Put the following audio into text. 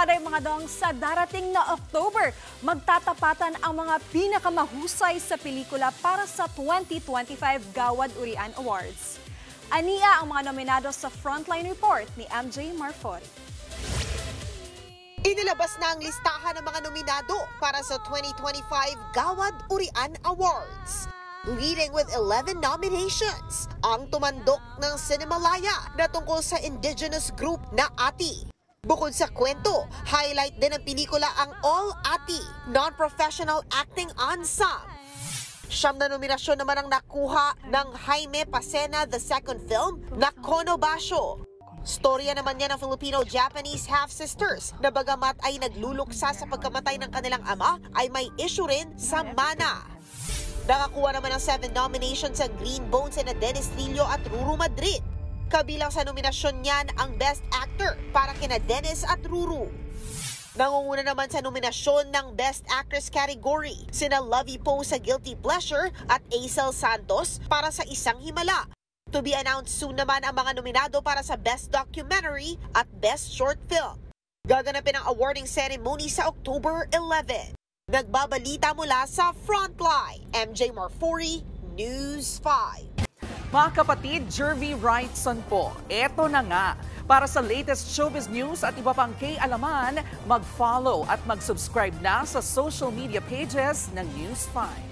mga dong, sa darating na October, magtatapatan ang mga pinakamahusay sa pelikula para sa 2025 Gawad Urian Awards. Ania ang mga nominado sa Frontline Report ni MJ Marfori. Inilabas na ang listahan ng mga nominado para sa 2025 Gawad Urian Awards. Leading with 11 nominations, ang tumandok ng Cinemalaya na tungkol sa indigenous group na Ati. Bukod sa kwento, highlight din ng pelikula ang All Ati, non-professional acting ensemble. Siyam na nominasyon naman ang nakuha ng Jaime Pacena the second film na Kono Basho. Storya naman niya ng Filipino-Japanese half-sisters na bagamat ay nagluluksa sa pagkamatay ng kanilang ama ay may issue rin sa mana. Nakakuha naman ng 7 nominations sa Green Bones na Dennis Trillo at Ruru Madrid. Kabilang sa nominasyon niyan ang Best Actor para kina Dennis at Ruru. Nangunguna naman sa nominasyon ng Best Actress category sina Lovie Poe sa Guilty Pleasure at Aisel Santos para sa Isang Himala. To be announced soon naman ang mga nominado para sa Best Documentary at Best Short Film. Gaganapin ang awarding ceremony sa October 11. Nagbabalita mula sa Frontline, MJ Marfori, News 5. Mga kapatid, Jervy Wrightson po, eto na nga. Para sa latest showbiz news at iba pang kay-alaman, mag-follow at mag-subscribe na sa social media pages ng News 5.